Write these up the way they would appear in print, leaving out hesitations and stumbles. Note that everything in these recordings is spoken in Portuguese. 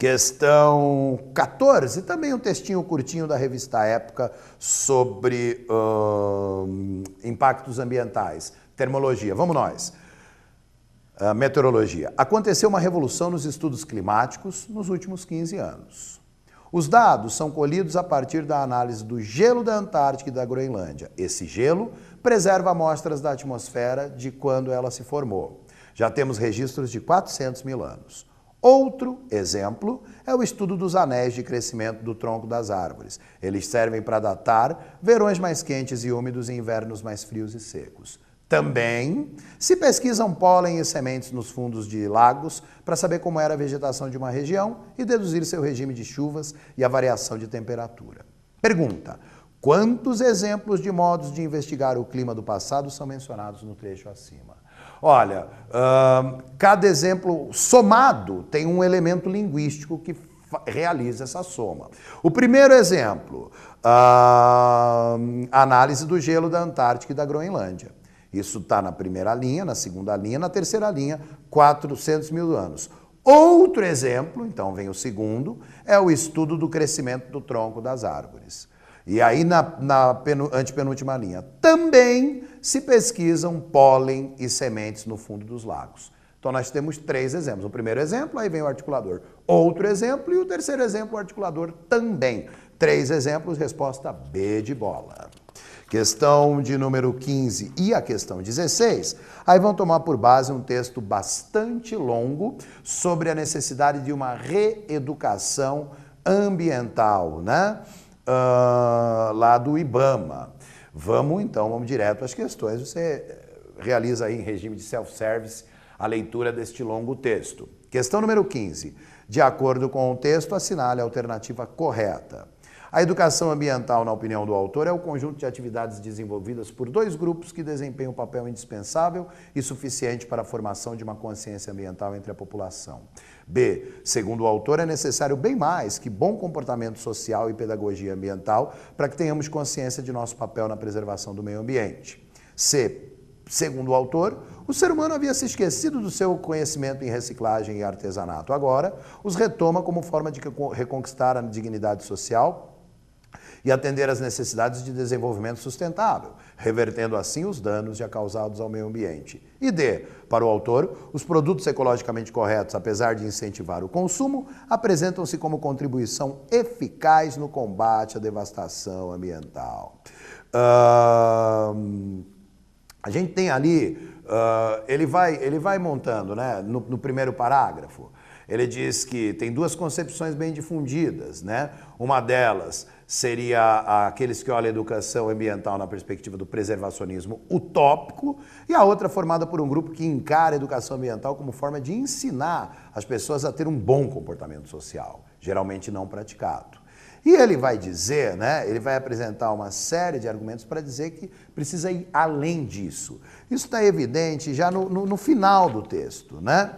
Questão 14, também um textinho curtinho da revista Época sobre impactos ambientais. Termologia, vamos nós. Meteorologia. Aconteceu uma revolução nos estudos climáticos nos últimos 15 anos. Os dados são colhidos a partir da análise do gelo da Antártica e da Groenlândia. Esse gelo preserva amostras da atmosfera de quando ela se formou. Já temos registros de 400 mil anos. Outro exemplo é o estudo dos anéis de crescimento do tronco das árvores. Eles servem para datar verões mais quentes e úmidos e invernos mais frios e secos. Também se pesquisam pólen e sementes nos fundos de lagos para saber como era a vegetação de uma região e deduzir seu regime de chuvas e a variação de temperatura. Pergunta: quantos exemplos de modos de investigar o clima do passado são mencionados no trecho acima? Olha, cada exemplo somado tem um elemento linguístico que realiza essa soma. O primeiro exemplo, análise do gelo da Antártica e da Groenlândia. Isso está na primeira linha, na segunda linha, na terceira linha, 400 mil anos. Outro exemplo, então vem o segundo, é o estudo do crescimento do tronco das árvores. E aí na antepenúltima linha, também se pesquisam pólen e sementes no fundo dos lagos. Então nós temos 3 exemplos. O primeiro exemplo, aí vem o articulador. Outro exemplo e o terceiro exemplo, o articulador também. 3 exemplos, resposta B de bola. Questão de número 15 e a questão 16, aí vão tomar por base um texto bastante longo sobre a necessidade de uma reeducação ambiental, né? Lá do IBAMA. Vamos direto às questões. Você realiza aí em regime de self-service a leitura deste longo texto. Questão número 15. De acordo com o texto, assinale a alternativa correta. A educação ambiental, na opinião do autor, é o conjunto de atividades desenvolvidas por 2 grupos que desempenham um papel indispensável e suficiente para a formação de uma consciência ambiental entre a população. B. Segundo o autor, é necessário bem mais que bom comportamento social e pedagogia ambiental para que tenhamos consciência de nosso papel na preservação do meio ambiente. C. Segundo o autor, o ser humano havia se esquecido do seu conhecimento em reciclagem e artesanato. Agora, os retoma como forma de reconquistar a dignidade social e atender às necessidades de desenvolvimento sustentável, revertendo assim os danos já causados ao meio ambiente. E D, para o autor, os produtos ecologicamente corretos, apesar de incentivar o consumo, apresentam-se como contribuição eficaz no combate à devastação ambiental. A gente tem ali, ele vai montando, né, no primeiro parágrafo. Ele diz que tem 2 concepções bem difundidas, né? Uma delas seria aqueles que olham a educação ambiental na perspectiva do preservacionismo utópico, e a outra formada por um grupo que encara a educação ambiental como forma de ensinar as pessoas a ter um bom comportamento social, geralmente não praticado. E ele vai dizer, né, ele vai apresentar uma série de argumentos para dizer que precisa ir além disso. Isso está evidente já no final do texto, né?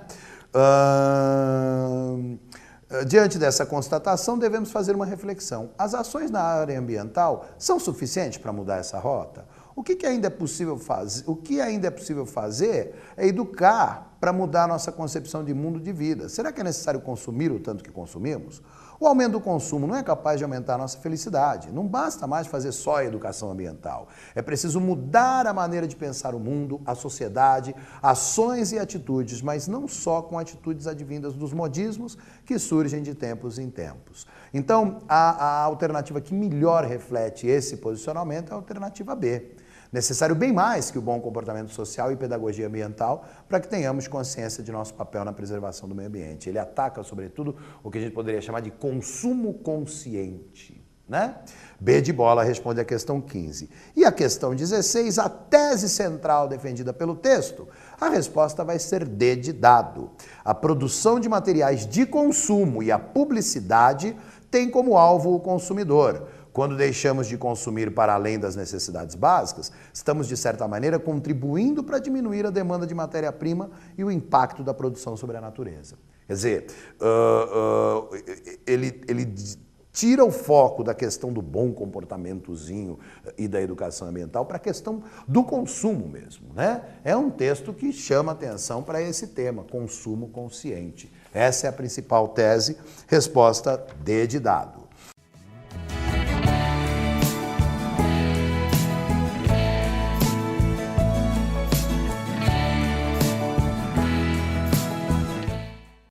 Diante dessa constatação, devemos fazer uma reflexão. As ações na área ambiental são suficientes para mudar essa rota? O que ainda é possível fazer? O que ainda é possível fazer é educar para mudar a nossa concepção de mundo de vida. Será que é necessário consumir o tanto que consumimos? O aumento do consumo não é capaz de aumentar a nossa felicidade. Não basta mais fazer só a educação ambiental. É preciso mudar a maneira de pensar o mundo, a sociedade, ações e atitudes, mas não só com atitudes advindas dos modismos que surgem de tempos em tempos. Então, a alternativa que melhor reflete esse posicionamento é a alternativa B. Necessário bem mais que o bom comportamento social e pedagogia ambiental para que tenhamos consciência de nosso papel na preservação do meio ambiente. Ele ataca, sobretudo, o que a gente poderia chamar de consumo consciente, né? B de bola responde à questão 15. E a questão 16, a tese central defendida pelo texto, a resposta vai ser D de dado. A produção de materiais de consumo e a publicidade têm como alvo o consumidor. Quando deixamos de consumir para além das necessidades básicas, estamos, de certa maneira, contribuindo para diminuir a demanda de matéria-prima e o impacto da produção sobre a natureza. Quer dizer, ele tira o foco da questão do bom comportamentozinho e da educação ambiental para a questão do consumo mesmo, né? É um texto que chama atenção para esse tema, consumo consciente. Essa é a principal tese. Resposta D de dado.